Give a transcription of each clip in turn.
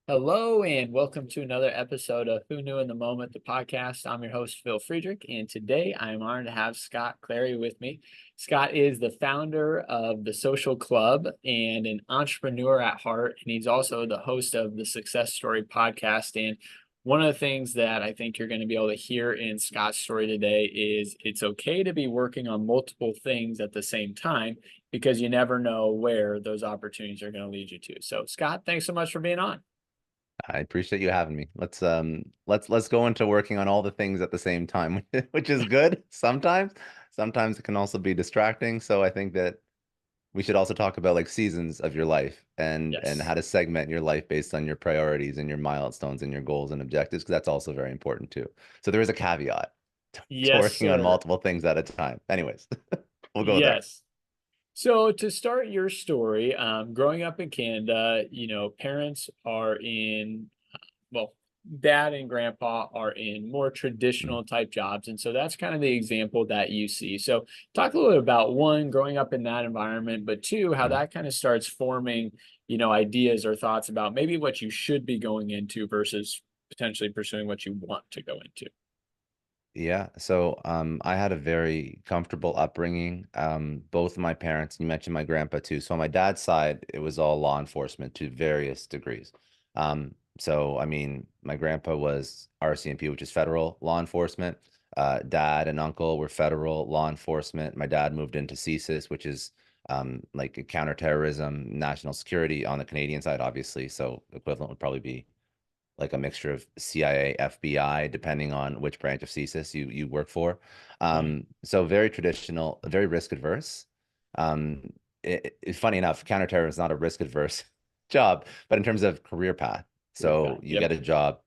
Hello and welcome to another episode of Who Knew in the Moment, the podcast. I'm your host, Phil Friedrich, and today I am honored to have Scott Clary with me. Scott is the founder of the Social Club and an entrepreneur at heart, and he's also the host of the Success Story podcast. And one of the things that I think you're going to be able to hear in Scott's story today is it's okay to be working on multiple things at the same time because you never know where those opportunities are going to lead you to. So, Scott, thanks so much for being on. I appreciate you having me. Let's go into working on all the things at the same time, which is good sometimes. Sometimes it can also be distracting. So I think that we should also talk about like seasons of your life and Yes. how to segment your life based on your priorities and your milestones and your goals and objectives, because that's also very important too. So there is a caveat to Yes, working on sir. multiple things at a time. Anyways, we'll go there. Yes. So to start your story, growing up in Canada, parents are well, dad and grandpa are in more Mm. traditional type jobs. And so that's kind of the example that you see. So talk a little bit about one, growing up in that environment, but two, how Mm. that kind of starts forming, ideas or thoughts about maybe what you should be going into versus potentially pursuing what you want to go into. Yeah, so I had a very comfortable upbringing. Both of my parents, you mentioned my grandpa too. So on my dad's side, it was all law enforcement to various degrees. So I mean, my grandpa was RCMP, which is federal law enforcement. Dad and uncle were federal law enforcement. My dad moved into CSIS, which is like counterterrorism, national security on the Canadian side, obviously. So equivalent would probably be like a mixture of CIA, FBI, depending on which branch of CSIS you work for. Right. So very traditional, very risk adverse. Funny enough, counterterrorism is not a risk adverse job, but in terms of career path. Career So path. you Yep. get a job,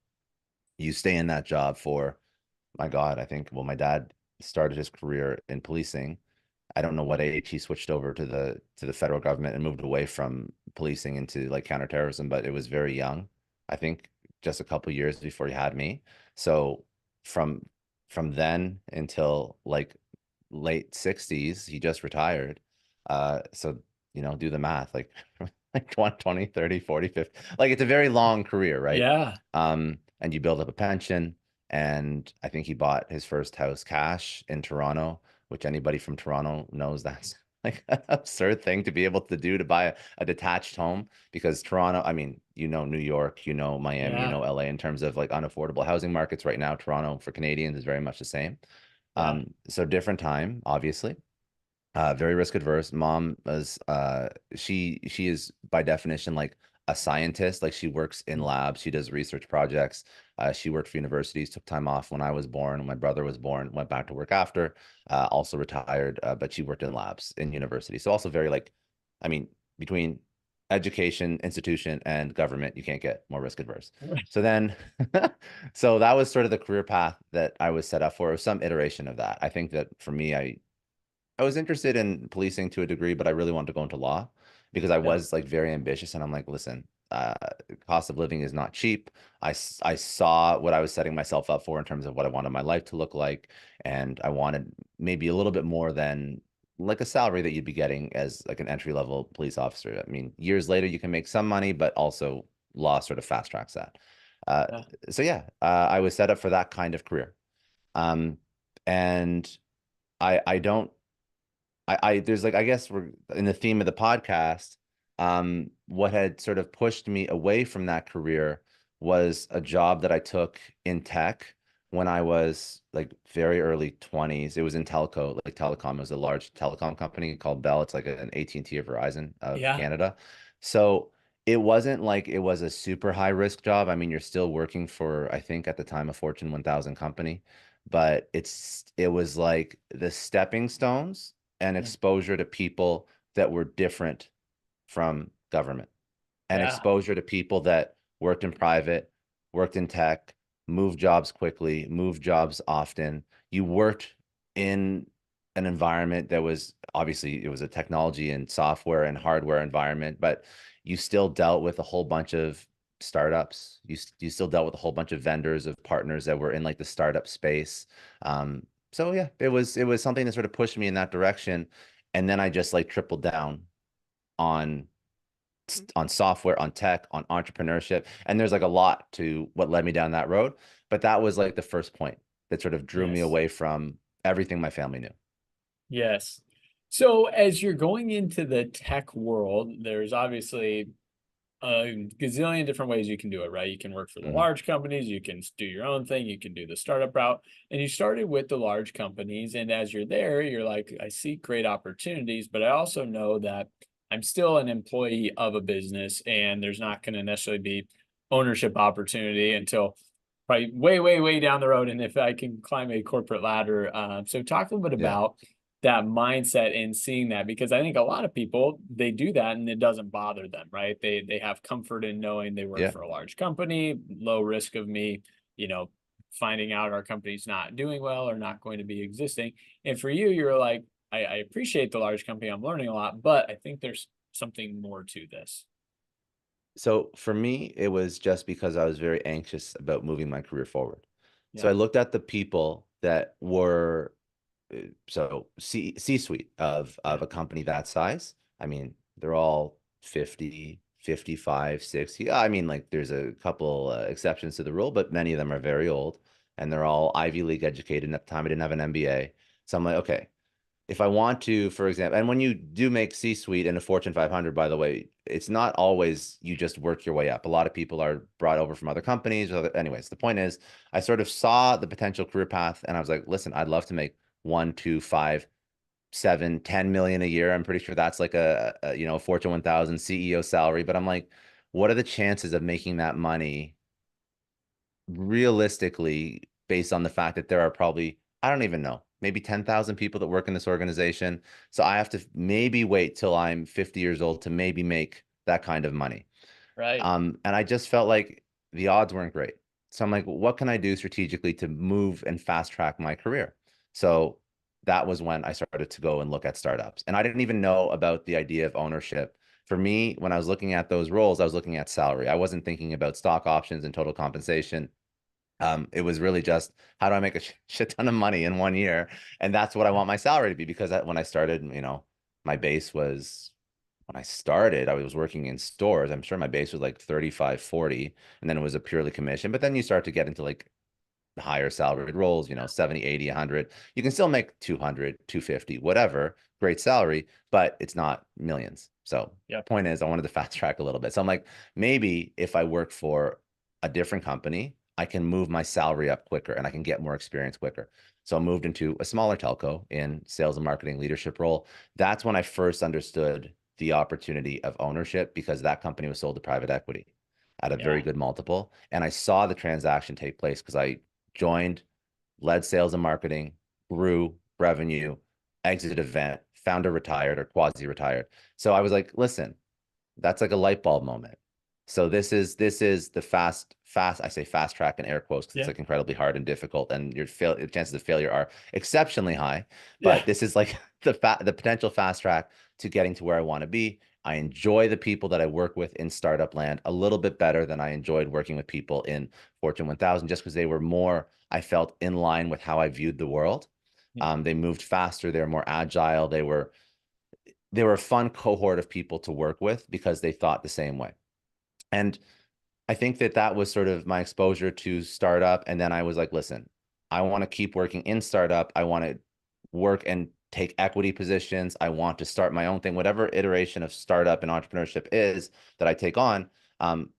you stay in that job for, my God, I think, well, my dad started his career in policing. I don't know what age he switched over to the federal government and moved away from policing into like counterterrorism, but it was very young. I think just a couple years before he had me. So from from then until like late 60s, he just retired. So do the math, like like 20, 30, 40, 50. Like it's a very long career, right? Yeah. And you build up a pension. And I think he bought his first house cash in Toronto, which anybody from Toronto knows that's like an absurd thing to be able to do, to buy a detached home, because Toronto, I mean, New York, Miami, Yeah. LA in terms of like unaffordable housing markets right now. Toronto for Canadians is very much the same. Yeah. So different time, obviously. Very risk adverse. Mom is she is by definition like a scientist. Like she works in labs, she does research projects. She worked for universities, took time off when I was born, when my brother was born, went back to work after, also retired, but she worked in labs in university. So also very like, I mean, between education, institution, and government, you can't get more risk adverse. So then, so that was sort of the career path that I was set up for, or some iteration of that. I think that for me, I was interested in policing to a degree, but I really wanted to go into law because I Yeah. was like very ambitious. And I'm like, listen, cost of living is not cheap. I saw what I was setting myself up for in terms of what I wanted my life to look like. And I wanted maybe a little bit more than like a salary that you'd be getting as like an entry level police officer. I mean, years later, you can make some money, but also law sort of fast tracks that. Uh, Yeah. so yeah, I was set up for that kind of career. Um, and I don't there's like, I guess we're in the theme of the podcast. What had sort of pushed me away from that career was a job that I took in tech when I was like very early 20s. It was in telco, like telecom. It was a large telecom company called Bell. It's like an AT&T or Verizon of Yeah. Canada. So it wasn't like it was a super high risk job. I mean, you're still working for, I think at the time, a Fortune 1000 company, but it was like the stepping stones and Mm. exposure to people that were different from government, and Yeah. exposure to people that worked in private, worked in tech, moved jobs quickly, moved jobs often. You worked in an environment that was, obviously it was a technology and software and hardware environment, but you still dealt with a whole bunch of startups. You still dealt with a whole bunch of vendors, of partners that were in like the startup space. So yeah, it was something that sort of pushed me in that direction. And then I just like tripled down on on software, on tech, on entrepreneurship. And there's like a lot to what led me down that road. But that was like the first point that sort of drew me Yes. away from everything my family knew. Yes. So as you're going into the tech world, there's obviously a gazillion different ways you can do it, right? You can work for the Mhm. large companies, you can do your own thing, you can do the startup route. And you started with the large companies. And as you're there, you're like, I see great opportunities, but I also know that I'm still an employee of a business and there's not going to necessarily be ownership opportunity until probably way, way, way down the road. And if I can climb a corporate ladder. So talk a little bit Yeah. about that mindset and seeing that, because I think a lot of people, they do that and it doesn't bother them, right? They have comfort in knowing they work Yeah. for a large company, low risk of me, you know, finding out our company's not doing well or not going to be existing. And for you, you're like, I appreciate the large company, I'm learning a lot, but I think there's something more to this. So for me, it was just because I was very anxious about moving my career forward. So Yeah. I looked at the people that were C-suite Yeah. of a company that size. I mean, they're all 50, 55, 60. I mean, like there's a couple exceptions to the rule, but many of them are very old and they're all Ivy League educated. And at the time, I didn't have an MBA. So I'm like, okay, if I want to, for example, and when you do make C-suite in a Fortune 500, by the way, it's not always you just work your way up. A lot of people are brought over from other companies. Anyways, the point is, I sort of saw the potential career path, and I was like, listen, I'd love to make 1, 2, 5, 7, 10 million a year. I'm pretty sure that's like a Fortune 1000 CEO salary. But I'm like, what are the chances of making that money realistically, based on the fact that there are probably, I don't even know, maybe 10,000 people that work in this organization. So I have to maybe wait till I'm 50 years old to maybe make that kind of money. Right. And I just felt like the odds weren't great. So I'm like, what can I do strategically to move and fast track my career? So that was when I started to go and look at startups. And I didn't even know about the idea of ownership. For me, when I was looking at those roles, I was looking at salary. I wasn't thinking about stock options and total compensation. It was really just how do I make a shit ton of money in 1 year, and that's what I want my salary to be. Because when I started, my base was when I started, I was working in stores. I'm sure my base was like 35, 40, and then it was a purely commission. But then you start to get into like higher salaried roles, 70, 80, 100. You can still make 200, 250, whatever, great salary, but it's not millions. So Yeah. point is, I wanted to fast track a little bit. So I'm like, maybe if I work for a different company, I can move my salary up quicker and I can get more experience quicker. So I moved into a smaller telco in sales and marketing leadership role. That's when I first understood the opportunity of ownership, because that company was sold to private equity at a very Yeah. good multiple. And I saw the transaction take place because I joined, led sales and marketing, grew revenue, exited event, founder retired or quasi retired. So I was like, listen, that's like a light bulb moment. So this is the fast. I say fast track in air quotes because it's Yeah. like incredibly hard and difficult, and your chances of failure are exceptionally high. Yeah. But this is like the potential fast track to getting to where I want to be. I enjoy the people that I work with in startup land a little bit better than I enjoyed working with people in Fortune 1000, just because they were more, I felt, in line with how I viewed the world. They moved faster, they were more agile, they were a fun cohort of people to work with because they thought the same way. And I think that that was sort of my exposure to startup. And then I was like, listen, I want to keep working in startup. I want to work and take equity positions. I want to start my own thing, whatever iteration of startup and entrepreneurship is that I take on. Um,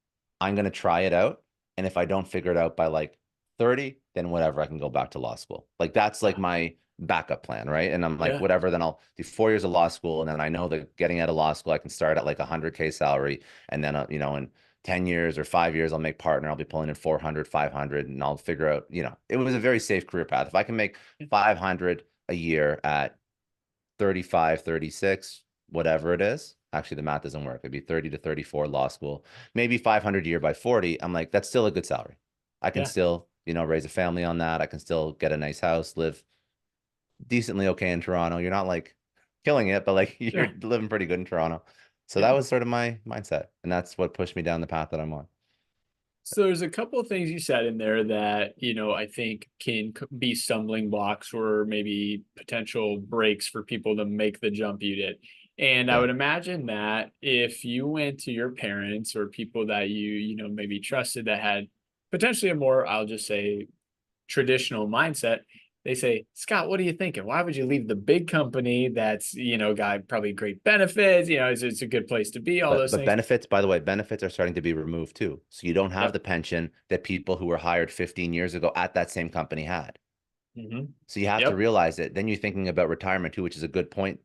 I'm going to try it out. And if I don't figure it out by like 30, then whatever, I can go back to law school. Like that's like Yeah. my backup plan, right? And I'm like, Yeah. whatever, then I'll do 4 years of law school. And then I know that getting out of law school, I can start at like 100K salary. And then, in 10 years or 5 years, I'll make partner. I'll be pulling in 400, 500, and I'll figure out, it was a very safe career path. If I can make 500 a year at 35, 36, whatever it is, actually, the math doesn't work. It'd be 30 to 34 law school, maybe 500 a year by 40. I'm like, that's still a good salary. I can Yeah. still, raise a family on that. I can still get a nice house, live decently okay in Toronto. You're not like killing it, but like you're Yeah. living pretty good in Toronto. So that Yeah. was sort of my mindset. And that's what pushed me down the path that I'm on. So there's a couple of things you said in there that, I think can be stumbling blocks or maybe potential breaks for people to make the jump you did. And I Yeah. would imagine that if you went to your parents or people that you know, maybe trusted that had potentially a more, I'll just say, traditional mindset, they say, Scott, what are you thinking? Why would you leave the big company that's, you know, got probably great benefits, you know, it's a good place to be, all those But things. benefits, by the way, benefits are starting to be removed too. So you don't have Yep. the pension that people who were hired 15 years ago at that same company had. Hmm. So you have to Yep. realize it. Then you're thinking about retirement too, which is a good point.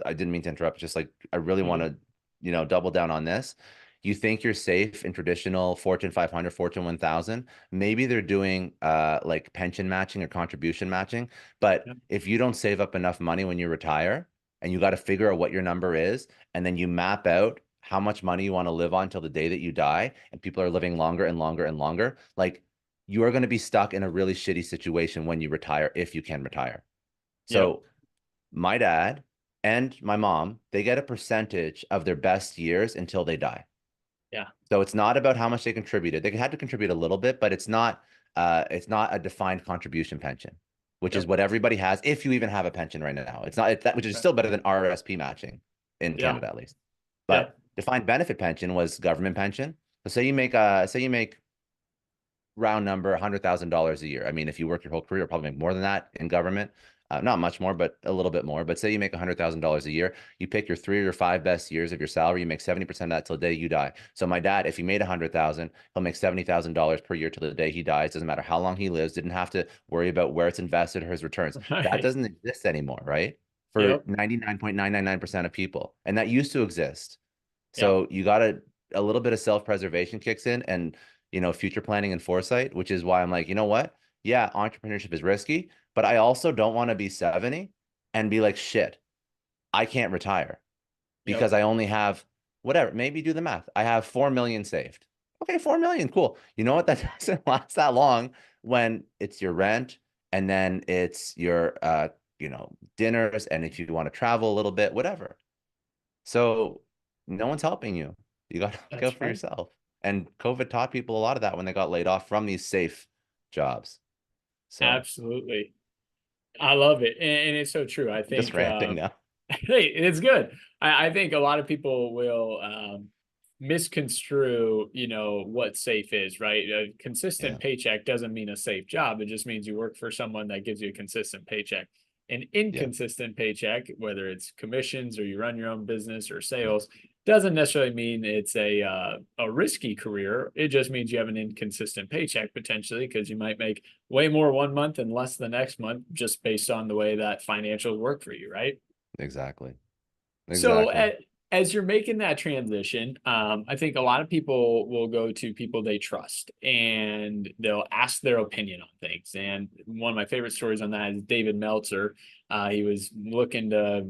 I didn't mean to interrupt. Just like I really want Hmm. to, double down on this. You think you're safe in traditional Fortune 500, Fortune 1000. Maybe they're doing like pension matching or contribution matching. But Yep. if you don't save up enough money when you retire and you got to figure out what your number is, and then you map out how much money you want to live on till the day that you die, and people are living longer and longer and longer, like you are going to be stuck in a really shitty situation when you retire, if you can retire. Yep. So my dad and my mom, they get a percentage of their best years until they die. Yeah. So it's not about how much they contributed. They had to contribute a little bit, but it's not a defined contribution pension, which is Yep. what everybody has if you even have a pension right now. It's not it's that, which is Right. still better than RRSP matching in Yeah. Canada at least. Yeah. But defined benefit pension was government pension. So say you make round number $100,000 a year. I mean, if you work your whole career, you'll probably make more than that in government. Not much more, but a little bit more. But say you make $100,000 a year, you pick your 3 or 5 best years of your salary, you make 70% of that till the day you die. So my dad, if he made 100,000, he'll make $70,000 per year till the day he dies. Doesn't matter how long he lives. Didn't have to worry about where it's invested or his returns. That Right. doesn't exist anymore, right? For Yep. 99.999% of people, and that used to exist. Yep. So you got to a little bit of self-preservation kicks in, and future planning and foresight, which is why I'm like, you know what? Yeah, entrepreneurship is risky, but I also don't want to be 70 and be like, shit, I can't retire Yep. because I only have whatever, maybe do the math. I have 4 million saved. Okay, 4 million, cool. You know what? That doesn't last that long when it's your rent and then it's your dinners, and if you want to travel a little bit, whatever. So no one's helping you. You got to look out That's for right. yourself. And COVID taught people a lot of that when they got laid off from these safe jobs. So Absolutely. I love it. And it's so true. I just think, ranting now. hey, it's good. I think a lot of people will misconstrue, you know, what safe is, right? A Yeah, consistent paycheck doesn't mean a safe job. It just means you work for someone that gives you a consistent paycheck. An yeah, inconsistent paycheck, whether it's commissions or you run your own business or yeah, sales, doesn't necessarily mean it's a risky career. It just means you have an inconsistent paycheck potentially because you might make way more one month and less the next month just based on the way that financials work for you, right? exactly. So Exactly. as you're making that transition, I think a lot of people will go to people they trust and they'll ask their opinion on things. And one of my favorite stories on that is David Meltzer. He was looking to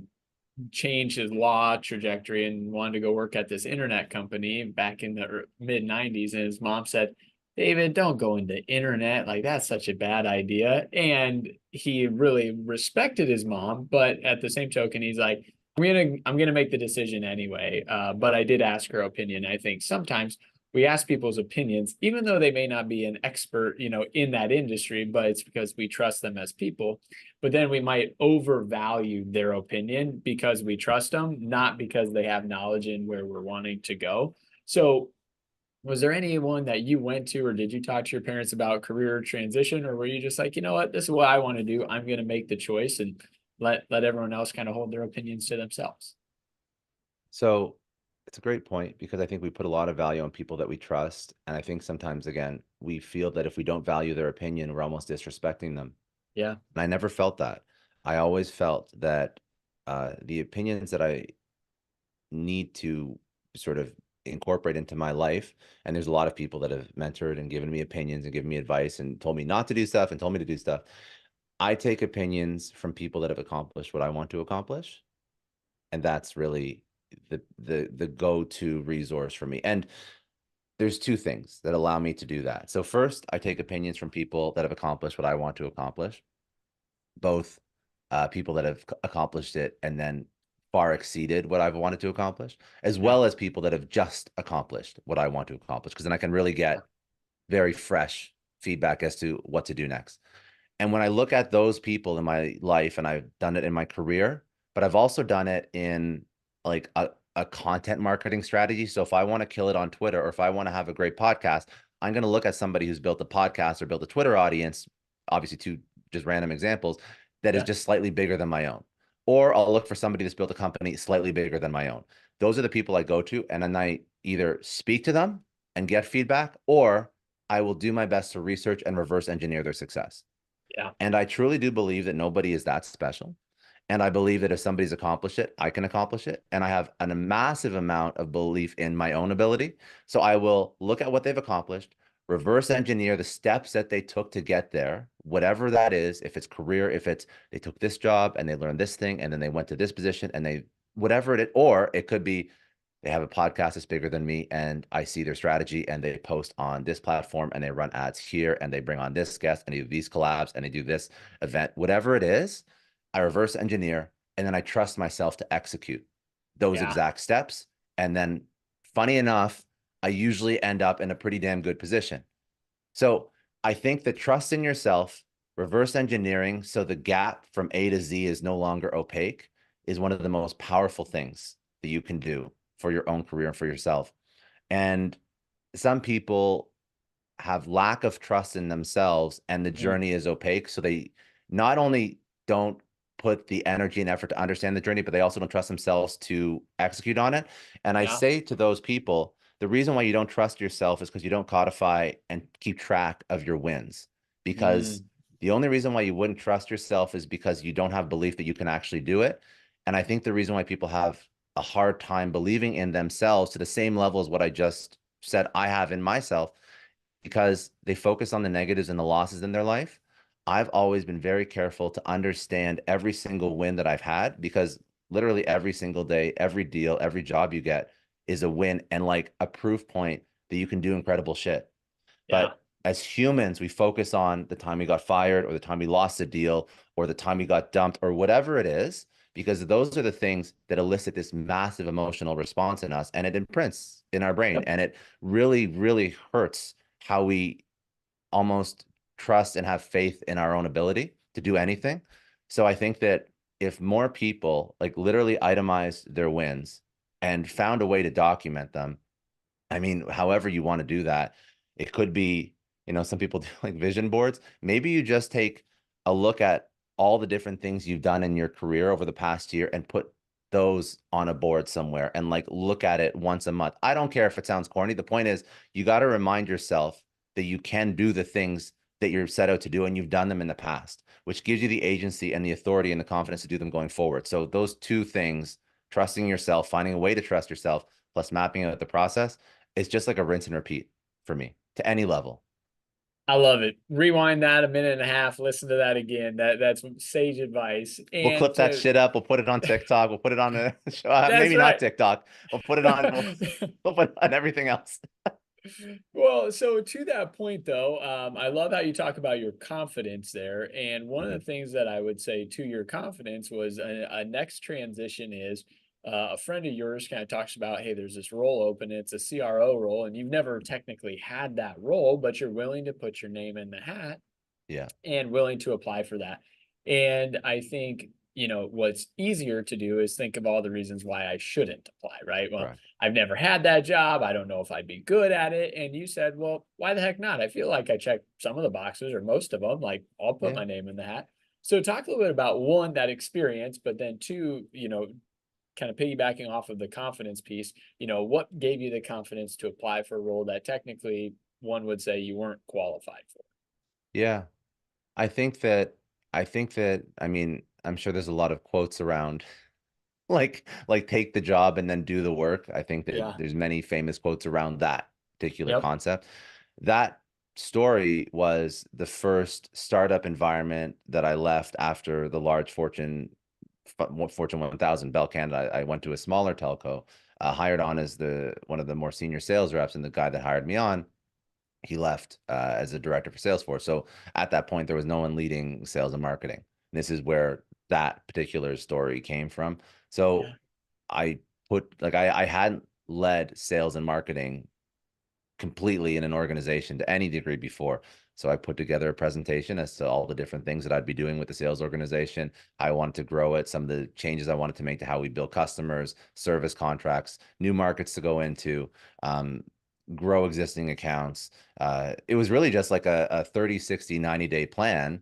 change his law trajectory and wanted to go work at this internet company back in the mid 90s. And his mom said, David, don't go into internet. Like, that's such a bad idea. And he really respected his mom. But at the same token, he's like, I'm gonna make the decision anyway. But I did ask her opinion. I think sometimes we ask people's opinions, even though they may not be an expert, you know, in that industry, but it's because we trust them as people. But then we might overvalue their opinion because we trust them, not because they have knowledge in where we're wanting to go. So was there anyone that you went to, or did you talk to your parents about career transition, or were you just like, you know what, this is what I want to do. I'm going to make the choice and let everyone else kind of hold their opinions to themselves. So it's a great point because I think we put a lot of value on people that we trust. And I think sometimes, again, we feel that if we don't value their opinion, we're almost disrespecting them. Yeah. And I never felt that. I always felt that the opinions that I need to sort of incorporate into my life. And there's a lot of people that have mentored and given me opinions and given me advice and told me not to do stuff and told me to do stuff. I take opinions from people that have accomplished what I want to accomplish. And that's really the go-to resource for me. And there's two things that allow me to do that. So first, I take opinions from people that have accomplished what I want to accomplish, both people that have accomplished it and then far exceeded what I've wanted to accomplish, as Yeah. well as people that have just accomplished what I want to accomplish, because then I can really get very fresh feedback as to what to do next. And when I look at those people in my life, and I've done it in my career, but I've also done it in like a content marketing strategy. So if I want to kill it on Twitter, or if I want to have a great podcast, I'm going to look at somebody who's built a podcast or built a Twitter audience, obviously two just random examples, that is Yeah. just slightly bigger than my own. Or I'll look for somebody that's built a company slightly bigger than my own. Those are the people I go to, and then I either speak to them and get feedback, or I will do my best to research and reverse engineer their success. Yeah. And I truly do believe that nobody is that special. And I believe that if somebody's accomplished it, I can accomplish it. And I have a massive amount of belief in my own ability. So I will look at what they've accomplished, reverse engineer the steps that they took to get there, whatever that is, if it's career, if it's they took this job and they learned this thing and then they went to this position and they, whatever it is, or it could be they have a podcast that's bigger than me and I see their strategy and they post on this platform and they run ads here and they bring on this guest and they do these collabs and they do this event, whatever it is, I reverse engineer and then I trust myself to execute those Yeah. exact steps. And then funny enough, I usually end up in a pretty damn good position. So I think the trust in yourself, reverse engineering, so the gap from A to Z is no longer opaque, is one of the most powerful things that you can do for your own career and for yourself. And some people have lack of trust in themselves and the Mm. journey is opaque. So they not only don't put the energy and effort to understand the journey, but they also don't trust themselves to execute on it. And I Yeah. say to those people, the reason why you don't trust yourself is because you don't codify and keep track of your wins. Because Mm. the only reason why you wouldn't trust yourself is because you don't have belief that you can actually do it. And I think the reason why people have a hard time believing in themselves to the same level as what I just said I have in myself, because they focus on the negatives and the losses in their life. I've always been very careful to understand every single win that I've had, because literally every single day, every deal, every job you get is a win and like a proof point that you can do incredible shit. Yeah. But as humans, we focus on the time we got fired or the time we lost a deal or the time we got dumped or whatever it is, because those are the things that elicit this massive emotional response in us and it imprints in our brain. Yep. And it really, really hurts how we almost trust and have faith in our own ability to do anything. So I think that if more people like literally itemized their wins and found a way to document them, I mean, however you want to do that, it could be, some people do like vision boards. Maybe you just take a look at all the different things you've done in your career over the past year and put those on a board somewhere and like look at it once a month. I don't care if it sounds corny. The point is, you got to remind yourself that you can do the things that you're set out to do and you've done them in the past, which gives you the agency and the authority and the confidence to do them going forward. So those two things, trusting yourself, finding a way to trust yourself, plus mapping out the process, it's just like a rinse and repeat for me to any level. I love it. Rewind that a minute and a half, listen to that again. That's sage advice. We'll And clip that to shit up. We'll put it on TikTok. We'll put it on the show. that's Maybe not right. TikTok. We'll put it on. We'll put it on everything else. Well, so to that point though, I love how you talk about your confidence there. And one of the Mhm. things that I would say to your confidence was a next transition is a friend of yours kind of talks about, hey, there's this role open, it's a CRO role, and you've never technically had that role, but you're willing to put your name in the hat Yeah. and willing to apply for that. And I think, what's easier to do is think of all the reasons why I shouldn't apply, right? Well, Correct. I've never had that job. I don't know if I'd be good at it. And you said, well, why the heck not? I feel like I checked some of the boxes or most of them. Like, I'll put Yeah. my name in the hat. So, talk a little bit about one, that experience, but then two, kind of piggybacking off of the confidence piece, what gave you the confidence to apply for a role that technically one would say you weren't qualified for? Yeah. I think that, I mean, I'm sure there's a lot of quotes around like take the job and then do the work. I think that Yeah. there's many famous quotes around that particular Yep. concept. That story was the first startup environment that I left after the large Fortune 1000 Bell Canada. I went to a smaller telco, hired on as the one of the more senior sales reps, and the guy that hired me on, he left as a director for Salesforce. So at that point, there was no one leading sales and marketing. This is where that particular story came from. So Yeah. I I hadn't led sales and marketing completely in an organization to any degree before. So I put together a presentation as to all the different things that I'd be doing with the sales organization. How I wanted to grow it, some of the changes I wanted to make to how we build customers, service contracts, new markets to go into, grow existing accounts. It was really just like a 30, 60, 90-day plan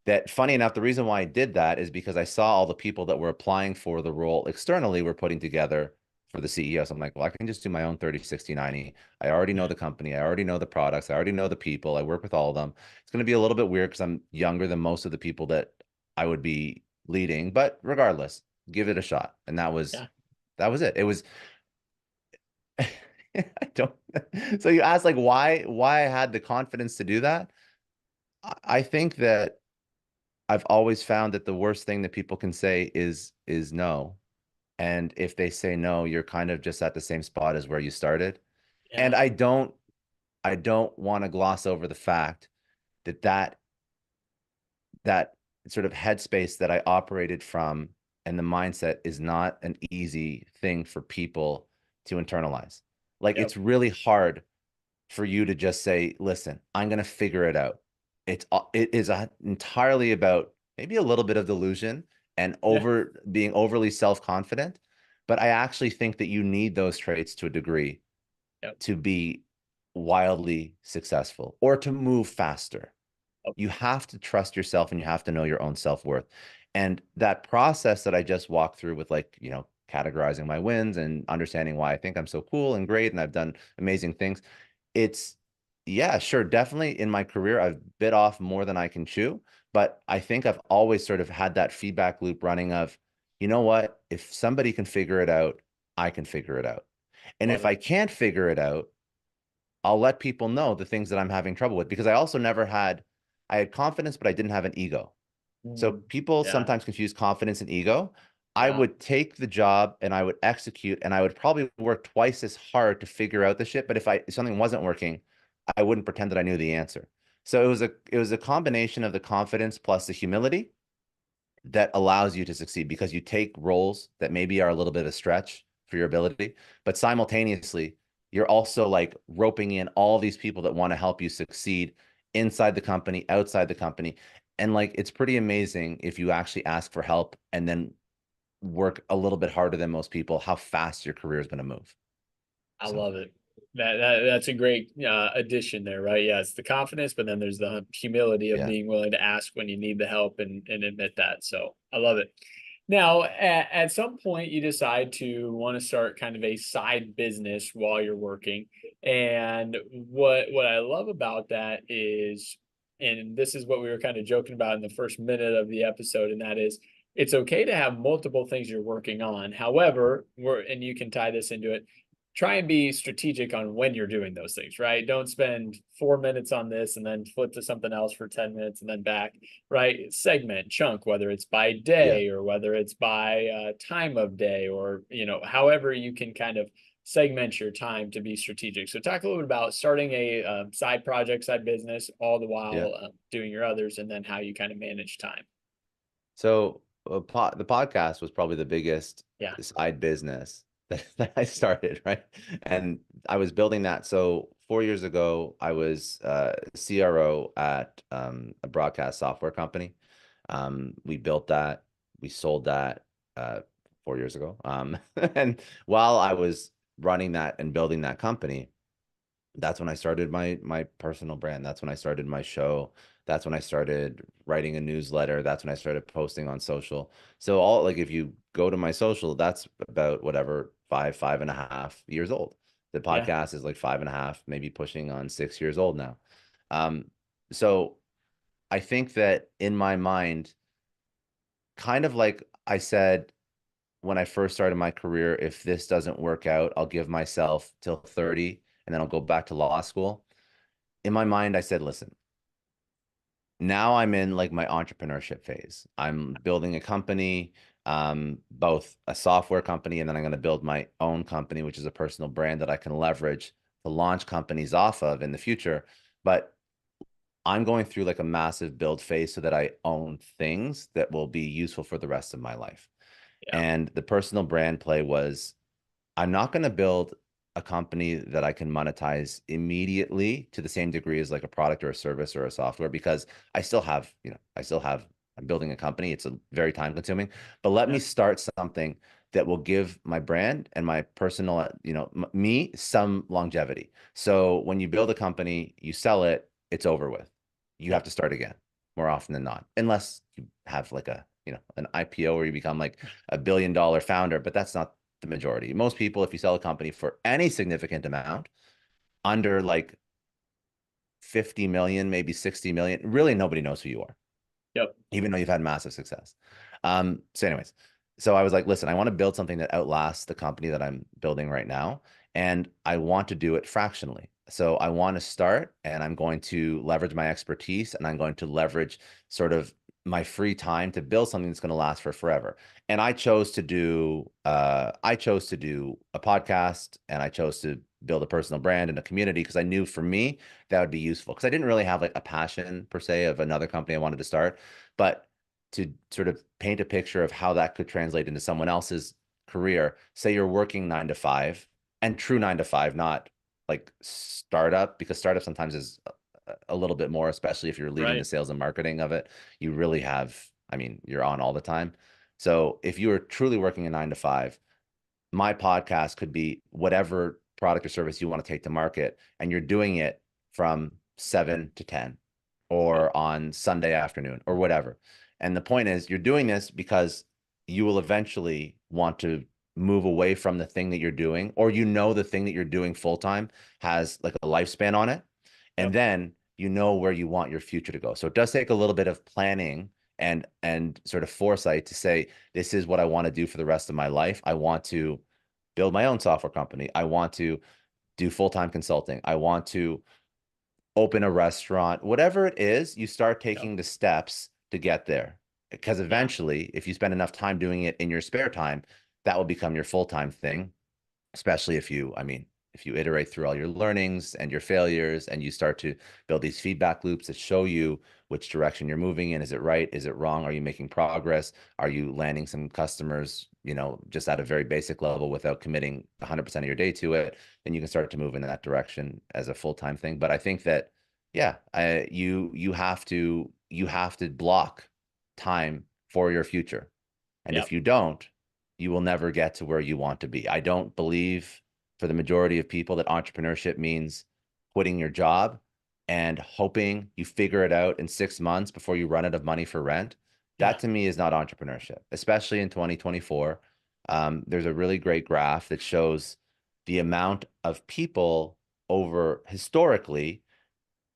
that, funny enough, the reason why I did that is because I saw all the people that were applying for the role externally were putting together for the CEO. So I'm like, well, I can just do my own 30, 60, 90. I already know the company. I already know the products. I already know the people. I work with all of them. It's going to be a little bit weird because I'm younger than most of the people that I would be leading, but regardless, give it a shot. And that was Yeah. it. It was I don't so you asked like why I had the confidence to do that. I think that I've always found that the worst thing that people can say is no. And if they say no, you're kind of just at the same spot as where you started. And Yeah. I don't want to gloss over the fact that that sort of headspace that I operated from and the mindset is not an easy thing for people to internalize. Like Yep. it's really hard for you to just say, listen, I'm going to figure it out. It is entirely about maybe a little bit of delusion and Yeah. being overly self-confident. But I actually think that you need those traits to a degree Yep. to be wildly successful or to move faster. Yep. You have to trust yourself and you have to know your own self-worth. And that process that I just walked through with, like, categorizing my wins and understanding why I think I'm so cool and great and I've done amazing things. It's, yeah, sure, definitely in my career, I've bit off more than I can chew, but I think I've always sort of had that feedback loop running of, you know what, if somebody can figure it out, I can figure it out. And Love if it. I can't figure it out, I'll let people know the things that I'm having trouble with because I had confidence, but I didn't have an ego. So Mm. people Yeah. sometimes confuse confidence and ego. I Yeah. would take the job and I would execute and I would probably work twice as hard to figure out the shit. But if something wasn't working, I wouldn't pretend that I knew the answer. So it was a combination of the confidence plus the humility that allows you to succeed because you take roles that maybe are a little bit of a stretch for your ability, but simultaneously, you're also like roping in all these people that want to help you succeed inside the company, outside the company. And like, it's pretty amazing if you actually ask for help and then work a little bit harder than most people, how fast your career is going to move. I So, love it. That's a great addition there, right? Yeah, it's the confidence, but then there's the humility of yeah. being willing to ask when you need the help and admit that. So I love it. Now, at some point, you decide to want to start kind of a side business while you're working, and what I love about that is, and this is what we were kind of joking about in the first minute of the episode, and that is it's okay to have multiple things you're working on. However, and you can tie this into it, try and be strategic on when you're doing those things, right? Don't spend 4 minutes on this and then flip to something else for 10 minutes and then back, right? Segment, chunk, whether it's by Yeah. day or whether it's by time of day or, however you can kind of segment your time to be strategic. So talk a little bit about starting a side project, side business, all the Yeah. while doing your others, and then how you kind of manage time. So the podcast was probably the biggest Yeah. side business that I started, right? And I was building that. So 4 years ago, I was CRO at a broadcast software company. We built that, we sold that 4 years ago. And while I was running that and building that company, that's when I started my personal brand. That's when I started my show. That's when I started writing a newsletter. That's when I started posting on social. So all like if you go to my social, that's about whatever 5.5 years old. The Yeah. podcast is like 5.5, maybe pushing on 6 years old now. Um, so I think that in my mind, kind of like I said when I first started my career, if this doesn't work out, I'll give myself till 30 and then I'll go back to law school. In my mind, I said, listen, now I'm in like my entrepreneurship phase. I'm building a company, both a software company, and then I'm going to build my own company, which is a personal brand that I can leverage to launch companies off of in the future. But I'm going through like a massive build phase so that I own things that will be useful for the rest of my life. Yeah. And the personal brand play was I'm not going to build a company that I can monetize immediately to the same degree as like a product or a service or a software, because I still have, I'm building a company. It's a very time consuming, but let me Yeah. start something that will give my brand and my personal, me some longevity. So when you build a company, you sell it, it's over with. You have Yep. to start again more often than not, unless you have like an IPO where you become like $1 billion founder, but that's not the majority. Most people, if you sell a company for any significant amount under like 50 million, maybe 60 million, really nobody knows who you are, Yep. even though you've had massive success. So anyways, so I was like, listen, I want to build something that outlasts the company that I'm building right now. And I want to do it fractionally. So I want to start and I'm going to leverage my expertise and I'm going to leverage sort of my free time to build something that's going to last for forever. And I chose to do a podcast and I chose to build a personal brand and a community because I knew for me that would be useful because I didn't really have like a passion per se of another company I wanted to start, but to sort of paint a picture of how that could translate into someone else's career. Say you're working 9 to 5 and true 9 to 5, not like startup, because startup sometimes is a little bit more, especially if you're leading the Right. sales and marketing of it. You really have, I mean, you're on all the time. So if you are truly working a 9 to 5, my podcast could be whatever product or service you want to take to market, and you're doing it from 7 to 10 Yep. or on Sunday afternoon or whatever. And the point is, you're doing this because you will eventually want to move away from the thing that you're doing, or the thing that you're doing full time has like a lifespan on it. And Yep. then you know where you want your future to go. So it does take a little bit of planning and sort of foresight to say, this is what I want to do for the rest of my life. I want to build my own software company. I want to do full-time consulting. I want to open a restaurant. Whatever it is, you start Yep. taking the steps to get there. Because Yeah. eventually, if you spend enough time doing it in your spare time, that will become your full-time thing, especially if you iterate through all your learnings and your failures and you start to build these feedback loops that show you which direction you're moving in. Is it right? Is it wrong? Are you making progress? Are you landing some customers, just at a very basic level without committing 100% of your day to it? Then you can start to move in that direction as a full-time thing. But I think that, yeah, you have to block time for your future. And if Yep. you don't, you will never get to where you want to be. I don't believe for the majority of people that entrepreneurship means quitting your job and hoping you figure it out in 6 months before you run out of money for rent. Yeah. That to me is not entrepreneurship, especially in 2024. There's a really great graph that shows the amount of people over historically,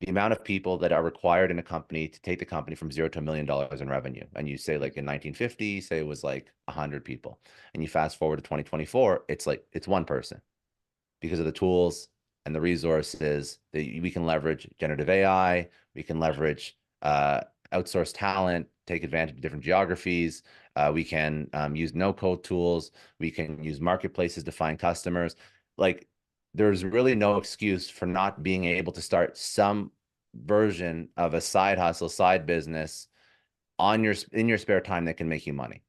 the amount of people that are required in a company to take the company from zero to $1 million in revenue. And you say like in 1950, say it was like 100 people. And you fast forward to 2024, it's one person because of the tools and the resources that we can leverage generative AI, we can Yeah. leverage outsource talent, take advantage of different geographies. We can use no-code tools. We can use marketplaces to find customers. Like there's really no excuse for not being able to start some version of a side hustle, side business in your spare time that can make you money.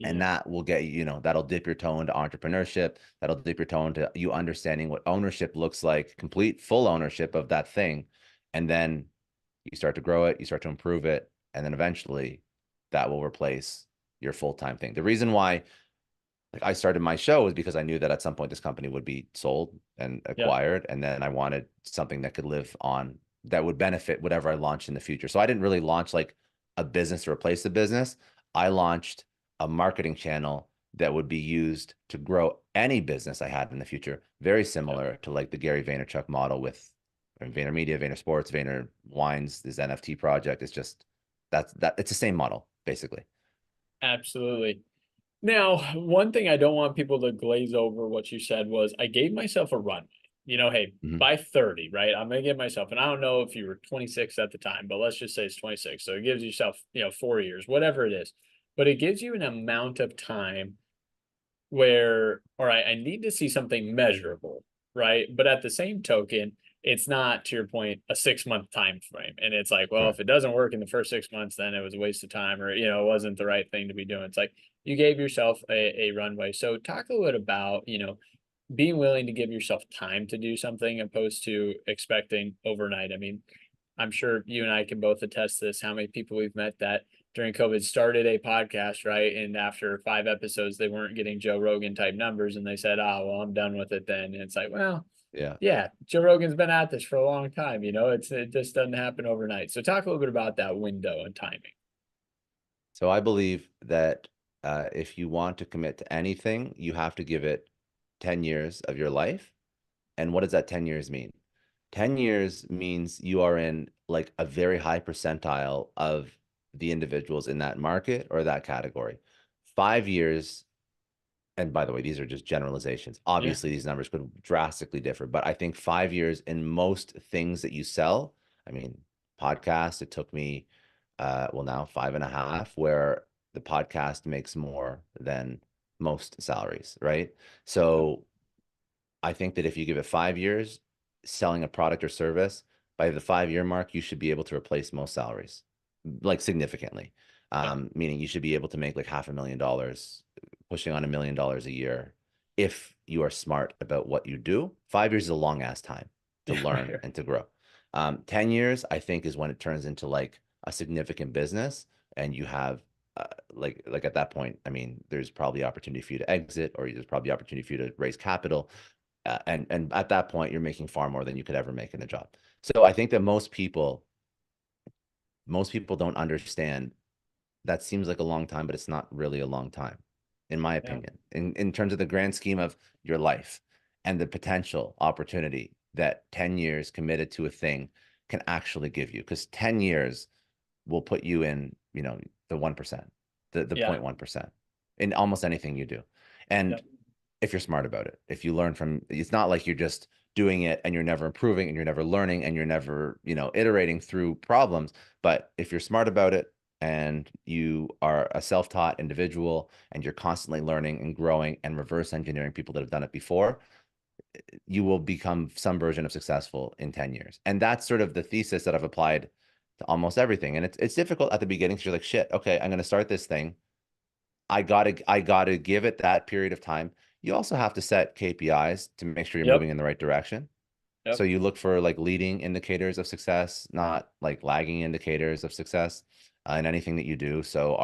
And Yeah. that will get that'll dip your toe into entrepreneurship. That'll dip your toe into you understanding what ownership looks like, complete full ownership of that thing. And then you start to grow it, you start to improve it, and then eventually that will replace your full-time thing. The reason why like I started my show is because I knew that at some point this company would be sold and Yep. acquired, and then I wanted something that could live on, that would benefit whatever I launched in the future. So I didn't really launch like a business to replace the business. I launched a marketing channel that would be used to grow any business I had in the future. Very Yep. similar to like the Gary Vaynerchuk model with VaynerMedia, Vayner Sports, Vayner Wines, this NFT project. It's just it's the same model basically. Absolutely. Now, one thing I don't want people to glaze over what you said was I gave myself a run. Hey, Mhm. by 30, right? I'm gonna give myself, and I don't know if you were 26 at the time, but let's just say it's 26. So it gives yourself, 4 years, whatever it is. But it gives you an amount of time where, all right, I need to see something measurable, right? But at the same token, it's not, to your point, a 6 month time frame. And it's like, well, Right. if it doesn't work in the first 6 months, then it was a waste of time, or it wasn't the right thing to be doing. It's like you gave yourself a runway. So talk a little bit about, being willing to give yourself time to do something opposed to expecting overnight. I mean, I'm sure you and I can both attest to this, how many people we've met that during COVID started a podcast, right? And after 5 episodes, they weren't getting Joe Rogan type numbers and they said, oh, well, I'm done with it then. And it's like, well, Yeah. yeah, Joe Rogan's been at this for a long time. It just doesn't happen overnight. So talk a little bit about that window and timing. So I believe that if you want to commit to anything, you have to give it 10 years of your life. And what does that 10 years mean? 10 years means you are in like a very high percentile of the individuals in that market or that category. 5 years, and by the way, these are just generalizations. Yeah. Obviously, these numbers could drastically differ, but I think 5 years in most things that you sell, I mean, podcast, it took me, well, now 5.5, where the podcast makes more than most salaries, right? So I think that if you give it 5 years selling a product or service, by the 5 year mark, you should be able to replace most salaries, like significantly. Yeah. Meaning you should be able to make like $500,000, pushing on $1 million a year if you are smart about what you do. 5 years is a long ass time to Yeah. learn Right. and to grow. 10 years, I think, is when it turns into like a significant business and you have like at that point, I mean, there's probably opportunity for you to exit, or there's probably opportunity for you to raise capital, and at that point you're making far more than you could ever make in a job. So I think that most people don't understand that seems like a long time, but it's not really a long time, in my Yeah. opinion, in terms of the grand scheme of your life and the potential opportunity that 10 years committed to a thing can actually give you, because 10 years will put you in, the 1%, the Yeah. 0.1% in almost anything you do. Yeah. And if you're smart about it, if you learn from, it's not like you're just doing it and you're never improving and you're never learning and you're never, iterating through problems. But if you're smart about it and you are a self-taught individual and you're constantly learning and growing and reverse engineering people that have done it before, you will become some version of successful in 10 years. And that's sort of the thesis that I've applied to almost everything. And it's difficult at the beginning because you're like, shit, okay, I'm going to start this thing. I gotta give it that period of time. You also have to set KPIs to make sure you're Yep. moving in the right direction. So Yep. you look for like leading indicators of success, not like lagging indicators of success in anything that you do. So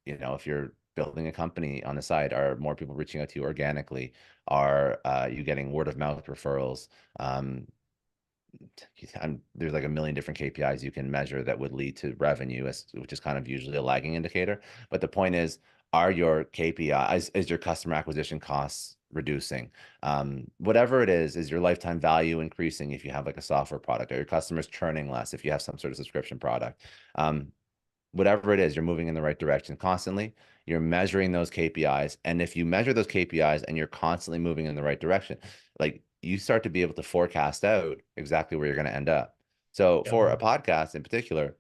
if you're building a company on the side, are more people reaching out to you organically? Are you getting word of mouth referrals? Um, there's like a million different KPIs you can measure that would lead to revenue, which is kind of usually a lagging indicator. But the point is, are your KPIs, is your customer acquisition costs reducing? Whatever it is your lifetime value increasing if you have like a software product? Are your customers churning less if you have some sort of subscription product? Whatever it is, you're moving in the right direction constantly. You're measuring those KPIs. And if you measure those KPIs and you're constantly moving in the right direction, like you start to be able to forecast out exactly where you're going to end up. So Yep. for a podcast in particular,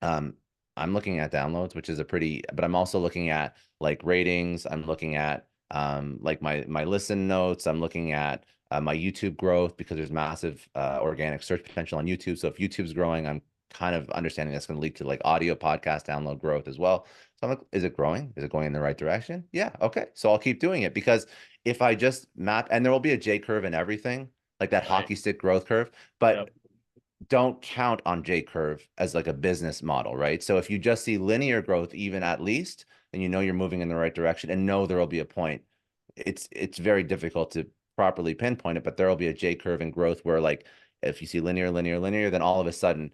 um, I'm looking at downloads, which is but I'm also looking at like ratings. I'm looking at like my listen notes. I'm looking at my YouTube growth, because there's massive organic search potential on YouTube. So if YouTube's growing, I'm kind of understanding that's going to lead to like audio podcast download growth as well. So I'm like, is it growing? Is it going in the right direction? Yeah. Okay. So I'll keep doing it, because if I just map, and there will be a J curve in everything, like that Right. hockey stick growth curve, Yep. but don't count on J curve as like a business model, right? So if you just see linear growth, even at least, then you're moving in the right direction, and know there will be a point. It's very difficult to properly pinpoint it, but there will be a J curve in growth where, like, if you see linear, linear, linear, then all of a sudden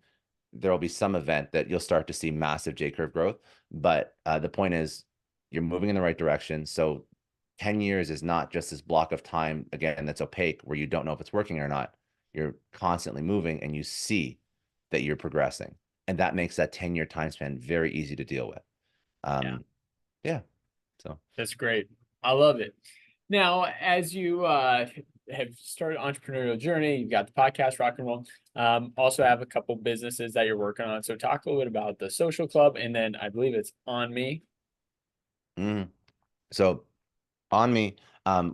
there will be some event that you'll start to see massive J curve growth. But the point is, you're moving in the right direction. So 10 years is not just this block of time, again, that's opaque, where you don't know if it's working or not. You're constantly moving and you see that you're progressing. And that makes that 10-year time span very easy to deal with. Yeah. Yeah. So That's great. I love it. Now, as you have started entrepreneurial journey, you've got the podcast Rock and Roll. Also have a couple businesses that you're working on. So talk a little bit about the social club, and then I believe it's On Me. mhm. So On Me,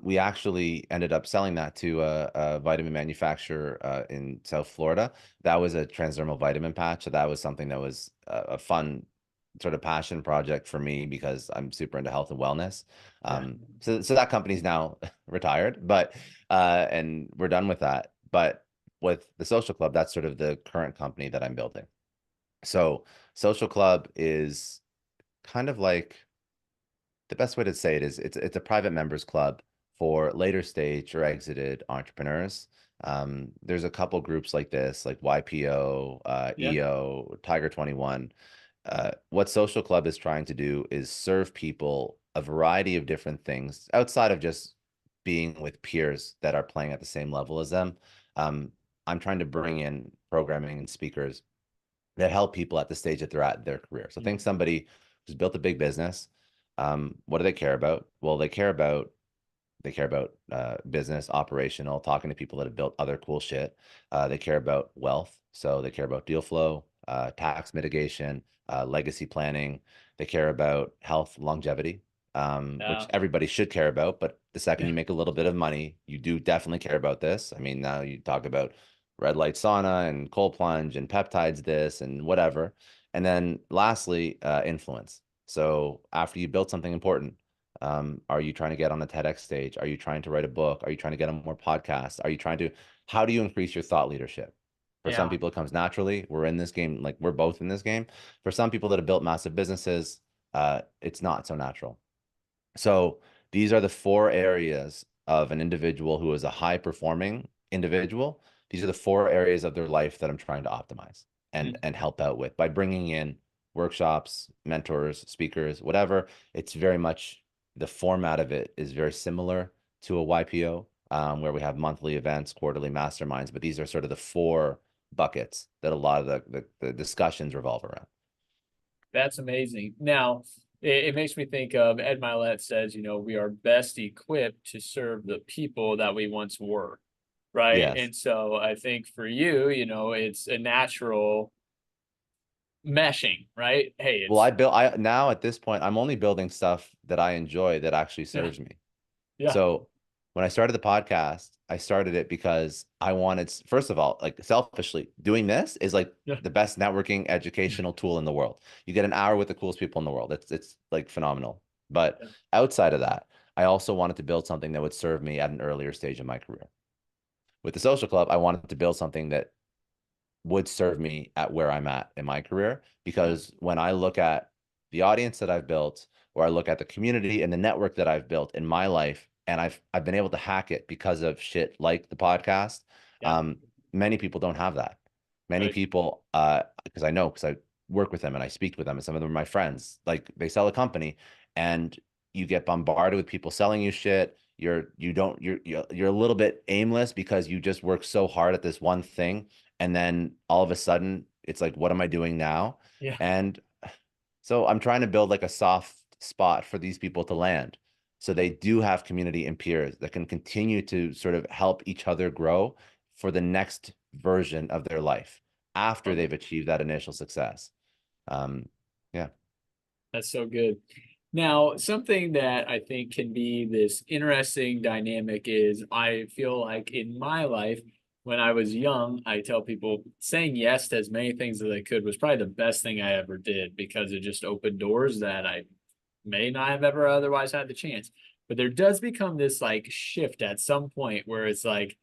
we actually ended up selling that to a vitamin manufacturer in South Florida. That was a transdermal vitamin patch. So that was something that was a fun sort of passion project for me because I'm super into health and wellness. Yeah. So that company's now retired, but and we're done with that. But with the social club, that's sort of the current company that I'm building. So social club is kind of like, the best way to say it is it's a private members club for later stage or exited entrepreneurs. There's a couple groups like this, like YPO, Yeah. EO, Tiger 21. What Social Club is trying to do is serve people a variety of different things outside of just being with peers that are playing at the same level as them. Um, I'm trying to bring in programming and speakers that help people at the stage that they're at in their career. So think somebody who's built a big business. What do they care about? Well, they care about business, operational, talking to people that have built other cool shit. They care about wealth, so they care about deal flow, tax mitigation, legacy planning. They care about health, longevity, which Yeah. everybody should care about. But the second Yeah. you make a little bit of money, you do definitely care about this. I mean, now you talk about red light sauna and cold plunge and peptides, this and whatever. And then lastly, influence. So after you build something important, are you trying to get on a TEDx stage? Are you trying to write a book? Are you trying to get on more podcasts? Are you trying to, how do you increase your thought leadership? For some Yeah. people, it comes naturally. We're in this game, like we're both in this game. For some people that have built massive businesses, it's not so natural. So these are the four areas of an individual who is a high performing individual. These are the four areas of their life that I'm trying to optimize and help out with by bringing in workshops, mentors, speakers, whatever. It's very much, the format of it is very similar to a YPO, where we have monthly events, quarterly masterminds, but these are sort of the four buckets that a lot of the discussions revolve around. That's amazing. Now, it makes me think of Ed Milet says, we are best equipped to serve the people that we once were, right? Yes. And so I think for you, it's a natural meshing, right? Hey, Well, it's I now at this point, I'm only building stuff that I enjoy that actually yeah, serves me. yeah, So when I started the podcast, I started it because I wanted, first of all, like selfishly, doing this is like yeah, the best networking educational tool in the world. You get an hour with the coolest people in the world. It's like phenomenal. But yeah, outside of that, I also wanted to build something that would serve me at an earlier stage of my career. With the social club, I wanted to build something that would serve me at where I'm at in my career. yeah, Because when I look at the audience that I've built, or I look at the community and the network that I've built in my life, and I've been able to hack it because of shit like the podcast. yeah, Um, Many people don't have that. Many right. people, because I work with them and I speak with them, and some of them are my friends. Like they sell a company, and you get bombarded with people selling you shit. You're a little bit aimless because you just work so hard at this one thing, and then all of a sudden it's like, what am I doing now? Yeah. And so I'm trying to build like a soft spot for these people to land, so they do have community and peers that can continue to sort of help each other grow for the next version of their life after Love it. they've achieved that initial success. um yeah. That's so good. Now, something that I think can be this interesting dynamic is I feel like in my life, when I was young, I tell people saying yes to as many things as I could was probably the best thing I ever did because it just opened doors that I may not have ever otherwise had the chance. But there does become this like shift at some point where it's like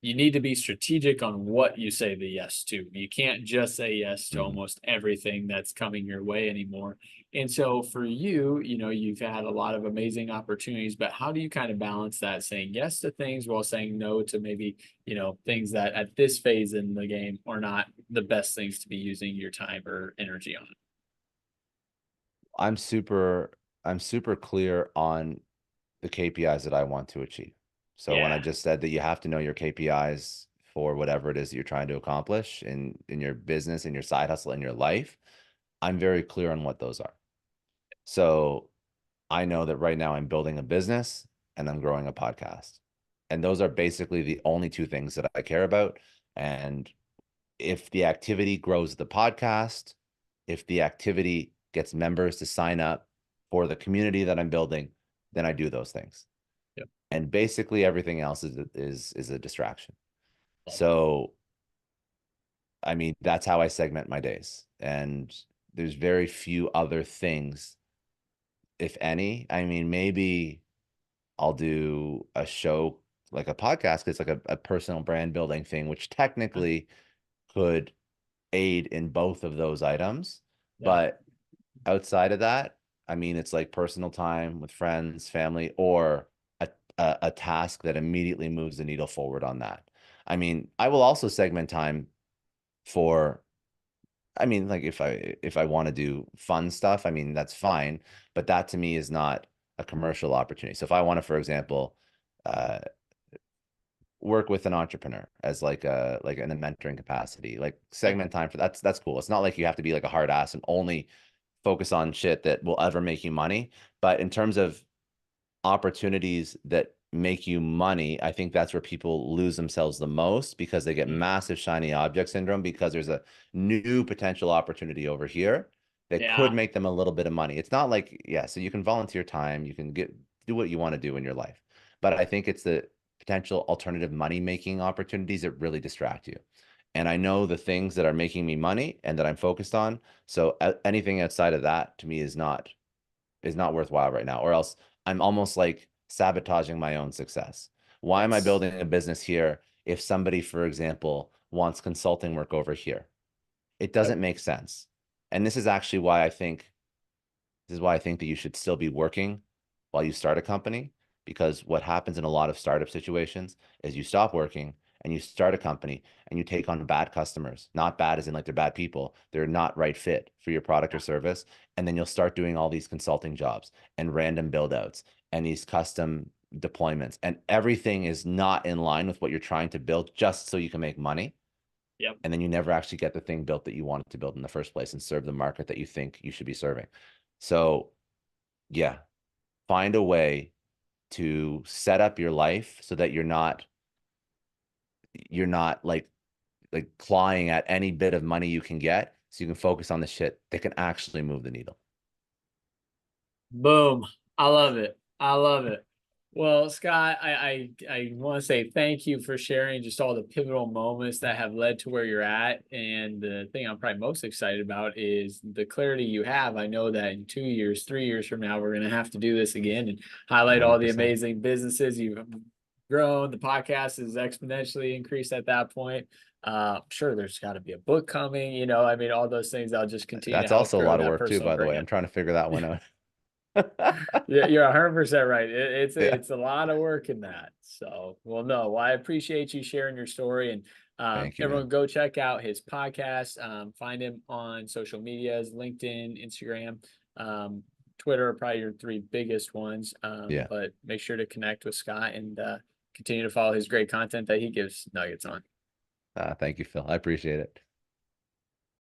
you need to be strategic on what you say the yes to. You can't just say yes to Mhm. almost everything that's coming your way anymore. And so for you, you've had a lot of amazing opportunities, but how do you kind of balance that saying yes to things while saying no to maybe, things that at this phase in the game are not the best things to be using your time or energy on? i'm super I'm super clear on the KPIs that I want to achieve. So when I Yeah. just said that you have to know your KPIs for whatever it is that you're trying to accomplish in your business, in your side hustle, in your life, I'm very clear on what those are. So I know that right now I'm building a business and I'm growing a podcast. And those are basically the only two things that I care about. And if the activity grows the podcast, if the activity gets members to sign up for the community that I'm building, then I do those things. Yep. And basically everything else is a distraction. Love it. So I mean, that's how I segment my days. And there's very few other things, if any. I mean, maybe I'll do a show like a podcast, 'cause it's like a personal brand building thing, which technically could aid in both of those items. Yeah. But outside of that, I mean, it's like personal time with friends, family, or a task that immediately moves the needle forward on that. I mean, I will also segment time for, I mean, like if I want to do fun stuff, I mean, that's fine, but that to me is not a commercial opportunity. So if I want to, for example, uh, work with an entrepreneur as like in a mentoring capacity, like Yeah. segment time for that's cool. It's not like you have to be like a hard ass and only focus on shit that will ever make you money. But in terms of opportunities that make you money, I think that's where people lose themselves the most, because they get Mhm. massive shiny object syndrome, because there's a new potential opportunity over here that could Yeah. make them a little bit of money. It's not like, yeah, so you can volunteer time, you can do what you want to do in your life. But I think it's the potential alternative money making opportunities that really distract you. And I know the things that are making me money and that I'm focused on. So anything outside of that to me is not worthwhile right now, or else I'm almost like sabotaging my own success. Why am I That's building a business here if somebody, for example, wants consulting work over here? It Yep. doesn't make sense. And this is actually why I think that you should still be working while you start a company, because what happens in a lot of startup situations is you stop working and you start a company and you take on bad customers, not bad as in like they're bad people. They're not right fit for your product or service. And then you'll start doing all these consulting jobs and random build outs and these custom deployments, and everything is not in line with what you're trying to build just so you can make money. Yep. And then you never actually get the thing built that you wanted to build in the first place and serve the market that you think you should be serving. So yeah, find a way to set up your life so that you're not like clawing at any bit of money you can get, so you can focus on the shit that can actually move the needle. Boom. I love it. I love it. Well, Scott, I want to say thank you for sharing just all the pivotal moments that have led to where you're at. And the thing I'm probably most excited about is the clarity you have. I know that in 2 years, 3 years from now, we're going to have to do this again and highlight all the 100%. amazing businesses you've grown. The podcast is exponentially increased at that point. I'm sure there's got to be a book coming, I mean, all those things I'll just continue to That's help also a grow lot of that work too, personal by the way. I'm brand. trying to figure that one out. Yeah, you're 100% right. It's Yeah. it's a lot of work in that. So, well, no, well, I appreciate you sharing your story, and Thank you, man. everyone go check out his podcast. Find him on social medias, LinkedIn, Instagram, Twitter are probably your three biggest ones. Yeah. But make sure to connect with Scott and continue to follow his great content that he gives nuggets on. Thank you, Phil. I appreciate it.